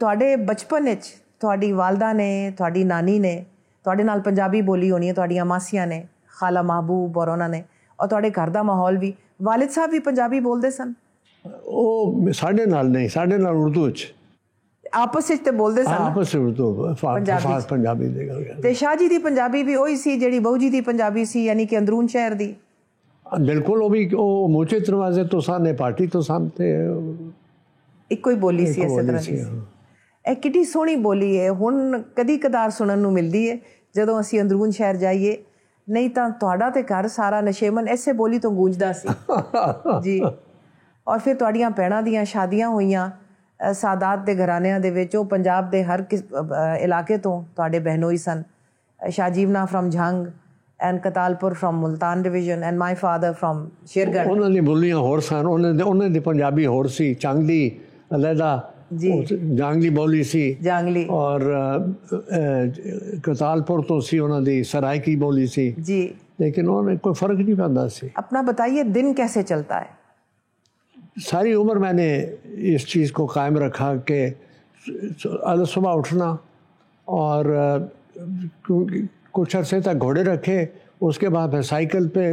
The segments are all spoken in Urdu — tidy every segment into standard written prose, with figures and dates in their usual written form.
ਤੁਹਾਡੇ ਬਚਪਨ ਵਿੱਚ ਤੁਹਾਡੀ ਵਾਲਦਾ ਨੇ, ਤੁਹਾਡੀ ਨਾਨੀ ਨੇ ਤੁਹਾਡੇ ਨਾਲ ਪੰਜਾਬੀ ਬੋਲੀ ਹੋਣੀ ਹੈ, ਤੁਹਾਡੀਆਂ ਮਾਸੀਆਂ ਨੇ, ਖਾਲਾ ਮਹਿਬੂਬ ਔਰ ਉਹਨਾਂ ਨੇ, ਔਰ ਤੁਹਾਡੇ ਘਰ ਦਾ ਮਾਹੌਲ ਵੀ, ਵਾਲਿਦ ਸਾਹਿਬ ਵੀ ਪੰਜਾਬੀ ਬੋਲਦੇ ਸਨ? ਉਹ ਸਾਡੇ ਨਾਲ ਨਹੀਂ, ਸਾਡੇ ਨਾਲ ਉਰਦੂ 'ਚ ਆਪਸ ਵਿੱਚ ਤੇ ਬੋਲਦੇ ਸਨ, ਆਪਸ ਵਿੱਚ ਉਰਦੂ ਪੰਜਾਬੀ ਦੇ ਗੱਲ। ਤੇ ਸ਼ਾਹ ਜੀ ਦੀ ਪੰਜਾਬੀ ਵੀ ਉਹੀ ਸੀ ਜਿਹੜੀ ਬਹੂ ਜੀ ਦੀ ਪੰਜਾਬੀ ਸੀ, ਯਾਨੀ ਕਿ ਅੰਦਰੂਨ ਸ਼ਹਿਰ ਦੀ? ਬਿਲਕੁਲ, ਉਹ ਮੋਚੇ ਦਰਵਾਜ਼ੇ ਤੋਂ ਸਾਹਮਣੇ ਪਾਰਟੀ ਤੋਂ ਸਾਹਮਣੇ ਇੱਕੋ ਹੀ ਬੋਲੀ ਸੀ ਇਸੇ ਤਰ੍ਹਾਂ ਦੀ। ਇਹ ਕਿੱਡੀ ਸੋਹਣੀ ਬੋਲੀ ਹੈ, ਹੁਣ ਕਦੀ ਕਦਾਰ ਸੁਣਨ ਨੂੰ ਮਿਲਦੀ ਹੈ ਜਦੋਂ ਅਸੀਂ ਅੰਦਰੂਨ ਸ਼ਹਿਰ ਜਾਈਏ, ਨਹੀਂ ਤਾਂ ਤੁਹਾਡਾ ਤੇ ਘਰ ਸਾਰਾ ਨਸ਼ੇਮਨ ਐਸੇ ਬੋਲੀ ਤੋਂ ਗੂੰਜਦਾ ਸੀ ਜੀ। ਔਰ ਫਿਰ ਤੁਹਾਡੀਆਂ ਭੈਣਾਂ ਦੀਆਂ ਸ਼ਾਦੀਆਂ ਹੋਈਆਂ ਸਾਦਾਤ ਦੇ ਘਰਾਨਿਆਂ ਦੇ ਵਿੱਚ, ਉਹ ਪੰਜਾਬ ਦੇ ਹਰ ਇਲਾਕੇ ਤੋਂ ਤੁਹਾਡੇ ਬਹਿਨੋਈ ਸਨ। Shahjiwana farm Jhang and Qatalpur farm Multan division and my father farm Shergarh. ਉਹਨਾਂ ਦੀ ਬੋਲੀਆਂ ਹੋਰ ਸਨ, ਉਹਨਾਂ ਦੀ ਪੰਜਾਬੀ ਹੋਰ ਸੀ। ਚੰਗ ਦੀ ਅਲੱਗਾ ਜੀ, ਜਾਂਗਲੀ ਬੋਲੀ ਸੀ ਜਾਂਗਲੀ, ਔਰ ਕਤਾਲਪੁਰ ਤੋਂ ਸੀ ਉਹਨਾਂ ਦੀ ਸਰਾਇਕੀ ਬੋਲੀ ਸੀ ਜੀ, لیکن انہوں نے کوئی فرق نہیں پڑتا سی۔ اپنا بتائیے دن کیسے چلتا ہے؟ ساری عمر میں نے اس چیز کو قائم رکھا کہ صبح اٹھنا اور کچھ عرصے تک گھوڑے رکھے، اس کے بعد پھر سائیکل پہ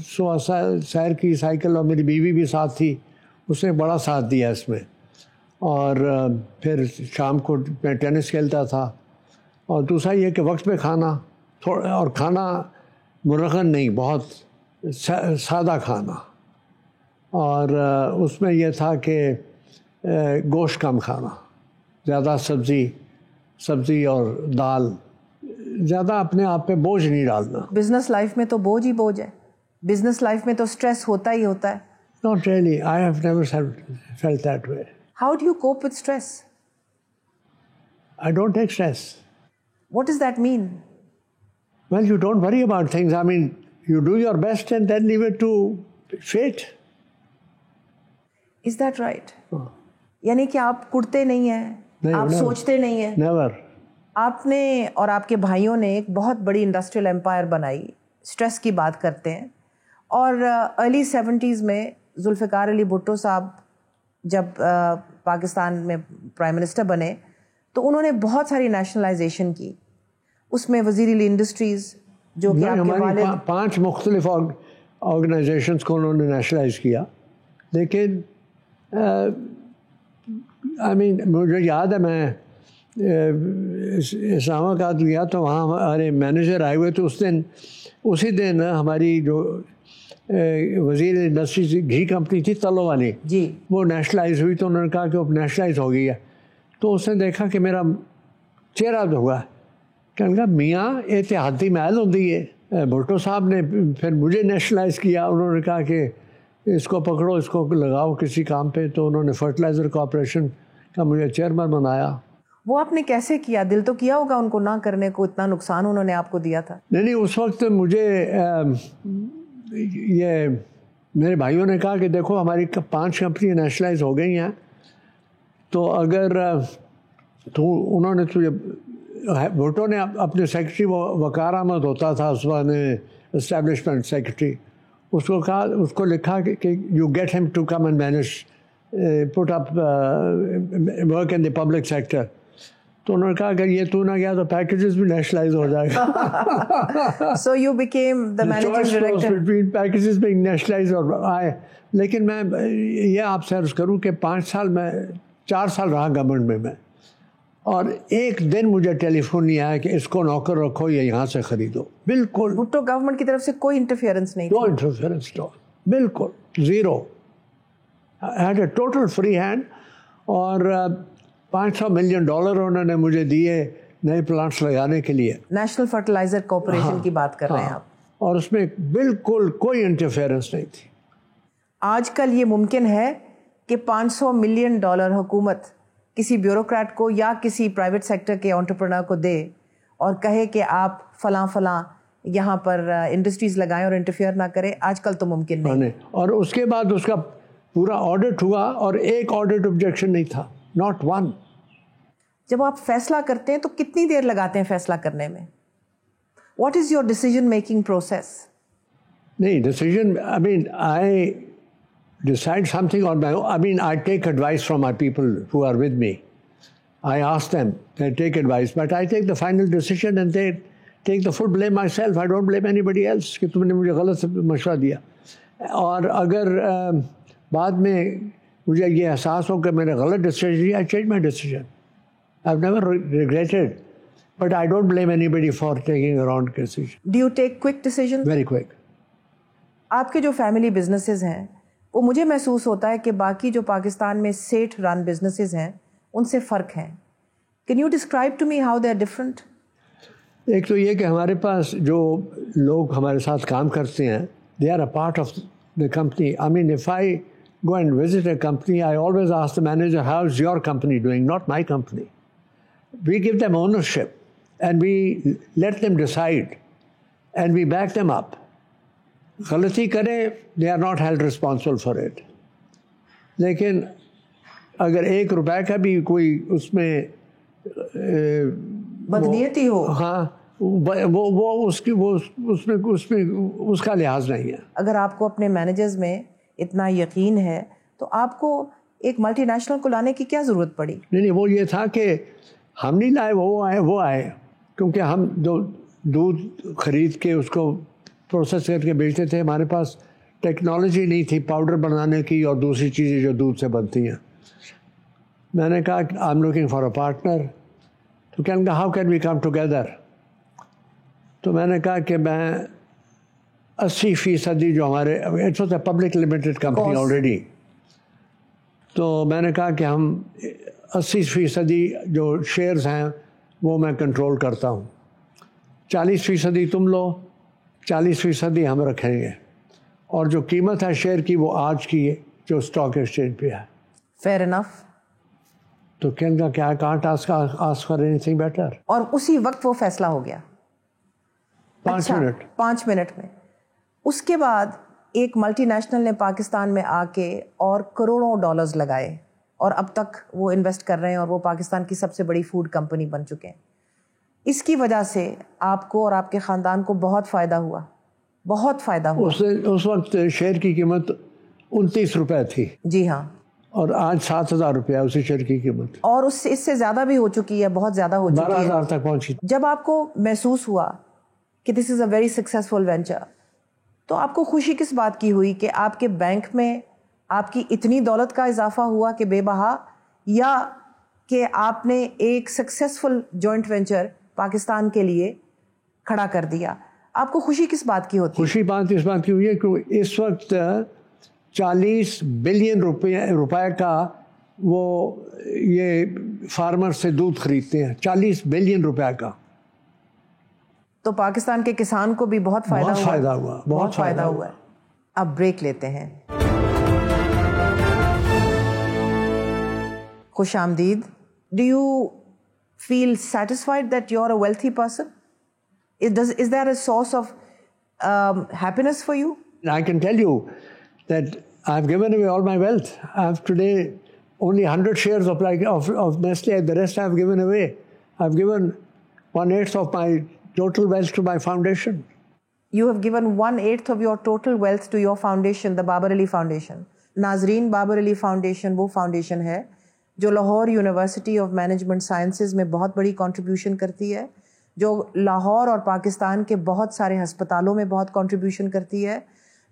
صبح سیر کی، سائیکل، اور میری بیوی بھی ساتھ تھی، اس نے بڑا ساتھ دیا اس میں۔ اور پھر شام کو میں ٹینس کھیلتا تھا۔ اور دوسرا یہ کہ وقت پہ کھانا، تھوڑا، اور کھانا مرغن نہیں، بہت سادہ کھانا، اور اس میں یہ تھا کہ گوشت کم کھانا، زیادہ سبزی اور دال، زیادہ اپنے آپ پہ بوجھ نہیں ڈالنا۔ بزنس لائف میں تو بوجھ ہی بوجھ ہے، بزنس لائف میں تو سٹریس ہوتا ہی ہوتا ہے۔ Not really, I have never felt that way. How do you cope with stress? I don't take stress. What does that mean? Well, you don't worry about things. I mean, you do your best and then leave it to fate. Is that right? یعنی کہ آپ کڑتے نہیں ہیں، آپ سوچتے نہیں ہیں؟ Never. آپ نے اور آپ کے بھائیوں نے ایک بہت بڑی انڈسٹریل امپائر بنائی، سٹریس کی بات کرتے ہیں، اور ارلی 70s میں ذوالفقار علی بھٹو صاحب جب پاکستان میں پرائم منسٹر بنے تو انہوں نے بہت ساری نیشنلائزیشن کی، اس میں وزیر اعلی انڈسٹریز جو کہ آپ کے والد 5 مختلف آرگنائزیشنز کو انہوں نے نیشنلائز کیا، لیکن مجھے یاد ہے میں اسلام آباد گیا تو وہاں ہمارے مینیجر آئے ہوئے تھے اسی دن ہماری جو وزیر انڈسٹریز گھی کمپنی تھی تلو والی جی، وہ نیشنلائز ہوئی، تو انہوں نے کہا کہ وہ نیشنلائز ہو گئی ہے۔ تو اس نے دیکھا کہ میرا چہرہ ہوا، کہنے لگا میاں اتحادی محل ہوتی ہے، بھٹو صاحب نے پھر مجھے نیشنلائز کیا، انہوں نے کہا کہ اس کو پکڑو، اس کو لگاؤ کسی کام پہ، تو انہوں نے فرٹیلائزر کارپوریشن کا مجھے چیئرمین بنایا۔ وہ آپ نے کیسے کیا؟ دل تو کیا ہوگا ان کو نہ کرنے کو، اتنا نقصان انہوں نے آپ کو دیا تھا۔ نہیں، اس وقت مجھے یہ میرے بھائیوں نے کہا کہ دیکھو ہماری 5 کمپنیاں نیشنلائز ہو گئی ہیں، تو اگر انہوں نے تجھے، بھٹو نے اپنے سیکرٹری وقار احمد ہوتا تھا اس وقت اسٹیبلشمنٹ سیکرٹری، اس کو کہا، اس کو لکھا کہ you get him to come and manage put up work in the public sector. تو انہوں نے کہا کہ یہ تو نہ گیا تو پیکیجز بھی نیشنلائز ہو جائے گا۔ So you became the managing director. Between packages being nationalized اور آئے۔ لیکن میں یہ آپ سے عرض کروں کہ 5 سال میں 4 سال رہا گورنمنٹ میں، اور ایک دن مجھے ٹیلی فون نہیں آیا کہ اس کو نوکر رکھو یا یہاں سے خریدو۔ بالکل بھٹو گورنمنٹ کی طرف سے کوئی انٹرفیئرنس نہیں، نو انٹرفیئرنس، بالکل zero. I had a total free hand، اور $500 ملین انہوں نے مجھے دیے نئے پلانٹس لگانے کے لیے۔ نیشنل فرٹیلائزر کارپوریشن کی بات کر رہے ہیں آپ، اور اس میں بالکل کوئی انٹرفیئرنس نہیں تھی۔ آج کل یہ ممکن ہے کہ $500 ملین حکومت کسی بیوروکریٹ کو یا کسی پرائیویٹ سیکٹر کے انٹرپرنر کو دے اور کہے کہ آپ فلاں فلاں یہاں پر انڈسٹریز لگائیں اور انٹرفیئر نہ کریں؟ آج کل تو ممکن نہیں۔ اور اس کے بعد اس کا پورا آڈٹ ہوا، اور ایک آڈٹ آبجیکشن نہیں تھا، ناٹ ون۔ جب آپ فیصلہ کرتے ہیں تو کتنی دیر لگاتے ہیں فیصلہ کرنے میں؟ What is your decision making process? نہیں، decision, I decide something on my own. I take advice from my people who are with me. I ask them, they take advice, but I take the final decision and they take the full blame myself. I don't blame anybody else کہ تم نے مجھے غلط مشورہ دیا. اور اگر بعد میں مجھے یہ احساس ہو کہ میں نے غلط ڈیسیژن لیا, I change my decision. I've never regretted, but I don't blame anybody for taking a wrong decision. Do you take quick decisions? Very quick. آپ کے جو فیملی بزنسز ہیں وہ مجھے محسوس ہوتا ہے کہ باقی جو پاکستان میں سیٹھ رن بزنسز ہیں ان سے فرق ہیں. Can you describe to me how they are different? ایک تو یہ کہ ہمارے پاس جو لوگ ہمارے ساتھ کام کرتے ہیں they are a part of the company. I mean, if I go and visit a company, I always ask the manager, how's your company doing, not my company. We give them ownership and we let them decide and we back them up. غلطی کریں, they are not held responsible for it. لیکن اگر 1 روپے کا بھی کوئی اس میں بدنیتی ہو, ہاں وہ اس کا لحاظ نہیں ہے. اگر آپ کو اپنے مینیجرز میں اتنا یقین ہے تو آپ کو ایک ملٹی نیشنل کو لانے کی کیا ضرورت پڑی؟ نہیں, وہ یہ تھا کہ ہم نہیں لائے, وہ آئے کیونکہ ہم جو دودھ خرید کے اس کو پروسیس کر کے بیچتے تھے, ہمارے پاس ٹیکنالوجی نہیں تھی پاؤڈر بنانے کی اور دوسری چیزیں جو دودھ سے بنتی ہیں. میں نے کہا I am looking for a partner. تو کہنے لگا how can we come together. تو میں نے کہا کہ میں 80% جو ہمارے it's was a public limited company already, تو میں نے کہا کہ ہم 80% جو شیئرز ہیں وہ میں کنٹرول کرتا ہوں, 40% تم لو, 40% ہم رکھیں گے, اور جو قیمت ہے شیئر کی وہ آج کی ہے جو اسٹاک ایکسچینج پہ ہے. Fair enough. تو کہنے کا کیا can't ask for anything better. اور اسی وقت وہ فیصلہ ہو گیا 5 منٹ میں. اس کے بعد ایک ملٹی نیشنل نے پاکستان میں آ کے اور کروڑوں ڈالرز لگائے اور اب تک وہ انویسٹ کر رہے ہیں اور وہ پاکستان کی سب سے بڑی فوڈ کمپنی بن چکے ہیں. اس کی وجہ سے آپ کو اور آپ کے خاندان کو بہت فائدہ ہوا, بہت فائدہ ہوا. اس وقت شیئر کی قیمت 29 روپے تھی. جی ہاں. اور آج 7,000 روپیہ اسی شیئر کی قیمت, اور اس سے زیادہ بھی ہو چکی ہے, بہت زیادہ ہو چکی ہے, 12,000 تک پہنچی. جب آپ کو محسوس ہوا کہ دس از اے ویری سکسیزفل وینچر, تو آپ کو خوشی کس بات کی ہوئی کہ آپ کے بینک میں آپ کی اتنی دولت کا اضافہ ہوا کہ بے بہا, یا کہ آپ نے ایک سکسیزفل جوائنٹ وینچر پاکستان کے لیے کھڑا کر دیا؟ آپ کو خوشی کس بات کی ہوتی ہے؟ خوشی بات اس بات کی ہوئی ہے کہ اس وقت 40 بلین روپے کا وہ یہ فارمر سے دودھ خریدتے ہیں, 40 بلین روپے کا. تو پاکستان کے کسان کو بھی بہت فائدہ ہوا, بہت فائدہ ہوا ہے. اب بریک لیتے ہیں. خوش آمدید. Do you feel satisfied that you're a wealthy person? Is there a source of happiness for you? I can tell you that I've given away all my wealth. I have today only 100 shares of Nestle. The rest I've given away. I've given 1/8 of my total wealth to my foundation. You have given 1/8 of your total wealth to your foundation, the Babar Ali Foundation. ناظرین, بابر علی فاؤنڈیشن وہ فاؤنڈیشن ہے جو Lahore university of management sciences میں بہت بڑی کنٹریبیوشن کرتی ہے, جو لاہور اور پاکستان کے بہت سارے ہسپتالوں میں بہت کنٹریبیوشن کرتی ہے,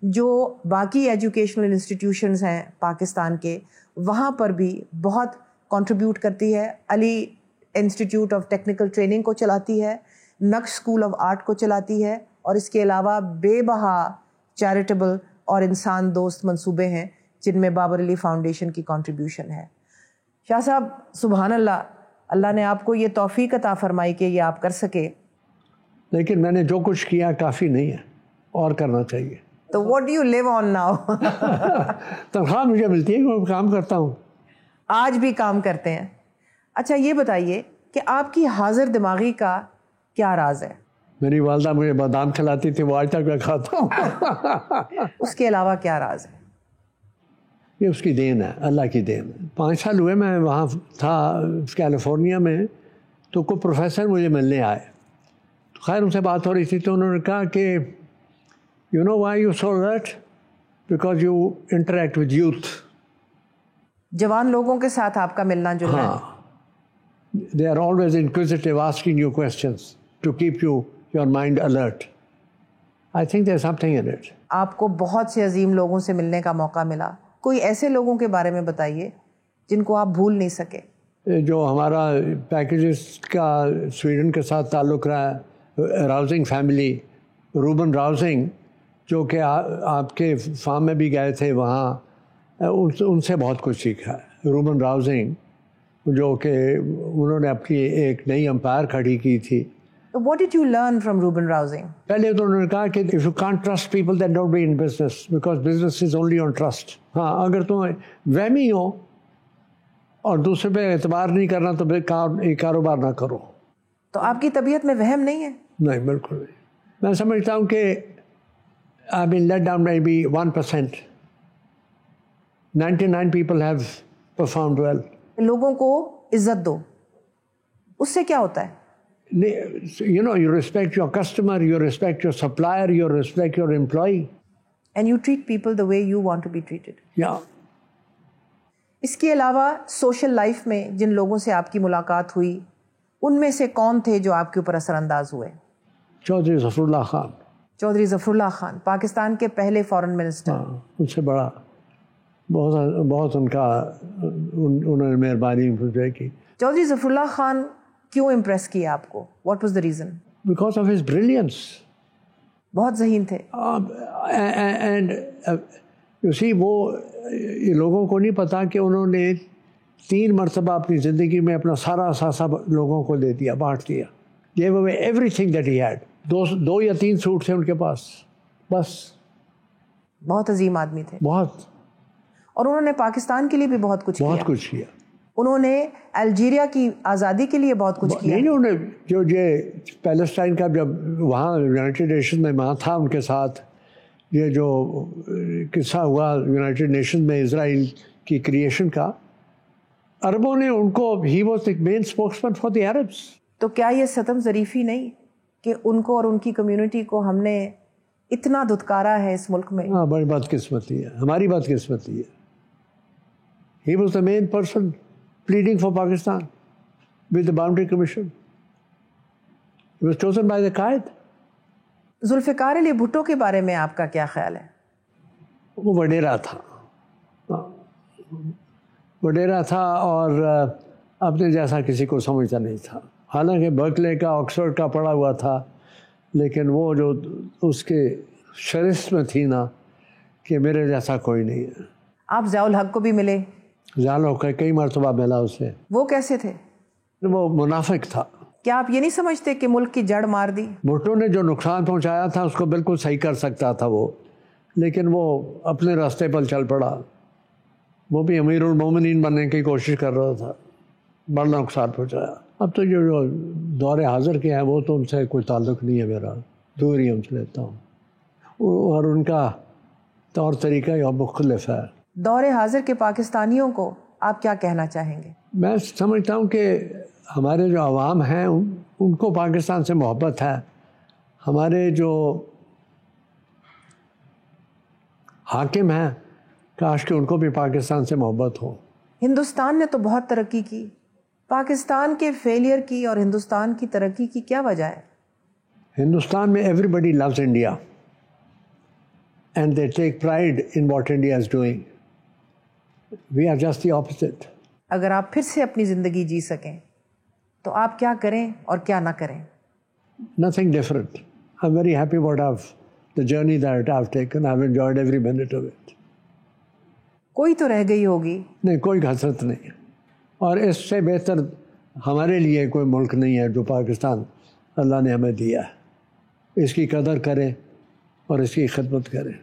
جو باقی ایجوکیشنل انسٹیٹیوشنز ہیں پاکستان کے وہاں پر بھی بہت کنٹریبیوٹ کرتی ہے. علی انسٹیٹیوٹ آف ٹیکنیکل ٹریننگ کو چلاتی ہے, نقش اسکول آف آرٹ کو چلاتی ہے, اور اس کے علاوہ بے بہا چیریٹیبل اور انسان دوست منصوبے ہیں جن میں بابر علی فاؤنڈیشن کی کنٹریبیوشن ہے. شاہ صاحب, سبحان اللہ, اللہ نے آپ کو یہ توفیق عطا فرمائی کہ یہ آپ کر سکے. لیکن میں نے جو کچھ کیا کافی نہیں ہے, اور کرنا چاہیے. تو what do you live on now? تنخواہ مجھے ملتی ہے, میں کام کرتا ہوں. آج بھی کام کرتے ہیں. اچھا یہ بتائیے کہ آپ کی حاضر دماغی کا کیا راز ہے؟ میری والدہ مجھے بادام کھلاتی تھی, وہ آج تک میں کھاتا ہوں. اس کے علاوہ کیا راز ہے؟ یہ اس کی دین ہے, اللہ کی دین ہے. 5 سال ہوئے میں وہاں تھا کیلیفورنیا میں, تو کوئی پروفیسر مجھے ملنے آئے. خیر ان سے بات ہو رہی تھی تو انہوں نے کہا کہ you know why you so that, because you interact with youth. جوان لوگوں کے ساتھ آپ کا ملنا جلنا. ہاں, they are always inquisitive, asking you questions to keep your mind alert. I think there's something in it. آپ کو بہت سے عظیم لوگوں سے ملنے کا موقع ملا. کوئی ایسے لوگوں کے بارے میں بتائیے جن کو آپ بھول نہیں سکے. جو ہمارا پیکیجز کا سویڈن کے ساتھ تعلق رہا ہے، راؤزنگ فیملی، روبن راؤزنگ، جو کہ آپ کے فارم میں بھی گئے تھے، وہاں ان سے بہت کچھ سیکھا ہے. روبن راؤزنگ جو کہ انہوں نے اپنی ایک نئی امپائر کھڑی کی تھی. What did you learn from Ruben Rausing? پہلے تو انہوں نے کہا کہ if you can't trust people then don't be in business because business is only on trust. ہاں، اگر تم وہمی ہو اور دوسرے پہ اعتبار نہیں کرنا تو کاروبار نہ کرو. تو آپ کی طبیعت میں وہم نہیں ہے؟ نہیں، بالکل نہیں. میں سمجھتا ہوں کہ I've been let down maybe 1%. 99 people have performed well. لوگوں کو عزت دو، اس سے کیا ہوتا ہے؟ You know, you respect your customer, you respect your supplier, you respect your employee. And you treat people the way you want to be treated. Yeah. اس کے علاوہ سوشل لائف میں جن لوگوں سے آپ کی ملاقات ہوئی ان میں سے کون تھے جو آپ کے اوپر اثر انداز ہوئے؟ چودھری ظفر اللہ خان. چودھری ظفر اللہ خان، پاکستان کے پہلے فارن منسٹر. ہاں، ان سے بڑا بہت ان کا انہوں نے مہربانی کی. چودھری ظفر اللہ خان کیوں امپریس کیا آپ کو؟ What was the reason? Because of his brilliance. بہت ذہین تھے. اینڈ یو سی، وہ لوگوں کو نہیں پتا کہ انہوں نے 3 مرتبہ اپنی زندگی میں اپنا سارا اثاثہ لوگوں کو دے دیا، بانٹ دیا. gave away everything that he had. 2 یا 3 سوٹ تھے ان کے پاس بس. بہت عظیم آدمی تھے. بہت. اور انہوں نے پاکستان کے لیے بھی بہت کچھ کیا. انہوں نے الجیریا کی آزادی کے لیے بہت کچھ کیا. نہیں، انہوں نے جو یہ پیلسٹائن کا جب وہاں یونائٹڈ نیشن میں وہاں تھا ان کے ساتھ، یہ جو قصہ ہوا یونائٹڈ نیشن میں اسرائیل کی کریشن کا، عربوں نے ان کو he was the main spokesman for the Arabs. تو کیا یہ ستم ظریفی نہیں کہ ان کو اور ان کی کمیونٹی کو ہم نے اتنا دھتکارا ہے اس ملک میں؟ ہاں، بڑی بدقسمتی ہے، ہماری بدقسمتی ہے. He was the main person pleading for Pakistan with the Boundary Commission. He was chosen by the قائد. ذوالفقار علی بھٹو کے بارے میں آپ کا کیا خیال ہے؟ وہ وڈیرا تھا اور اپنے جیسا کسی کو سمجھتا نہیں تھا. حالانکہ برکلے کا، آکسفورڈ کا پڑھا ہوا تھا، لیکن وہ جو اس کے شرست میں تھی نا کہ میرے جیسا کوئی نہیں ہے. آپ ضیاء الحق کو بھی ملے؟ ضیاء الحق کئی مرتبہ ملا اسے. وہ کیسے تھے؟ وہ منافق تھا. کیا آپ یہ نہیں سمجھتے کہ ملک کی جڑ مار دی؟ بھٹو نے جو نقصان پہنچایا تھا اس کو بالکل صحیح کر سکتا تھا وہ، لیکن وہ اپنے راستے پر چل پڑا. وہ بھی امیر المومنین بننے کی کوشش کر رہا تھا، بڑا نقصان پہنچایا. اب تو جو دور حاضر کے ہیں وہ تو ان سے کوئی تعلق نہیں ہے میرا، دور ہی ان سے لیتا ہوں، اور ان کا طور طریقہ یہ مختلف ہے. دور حاضر کے پاکستانیوں کو آپ کیا کہنا چاہیں گے؟ میں سمجھتا ہوں کہ ہمارے جو عوام ہیں ان کو پاکستان سے محبت ہے. ہمارے جو حاکم ہیں کاش کہ ان کو بھی پاکستان سے محبت ہو. ہندوستان نے تو بہت ترقی کی، پاکستان کے فیلئر کی اور ہندوستان کی ترقی کی کیا وجہ ہے؟ ہندوستان میں everybody loves India and they take pride in what India is doing. We are just the opposite. اگر آپ پھر سے اپنی زندگی جی سکیں تو آپ کیا کریں اور کیا نہ کریں؟ Nothing different. I'm very happy about the journey that I've taken. I've enjoyed every minute of it. کوئی تو رہ گئی ہوگی؟ نہیں، کوئی حسرت نہیں. اور اس سے بہتر ہمارے لیے کوئی ملک نہیں ہے جو پاکستان اللہ نے ہمیں دیا ہے. اس کی قدر کریں اور اس کی خدمت کریں.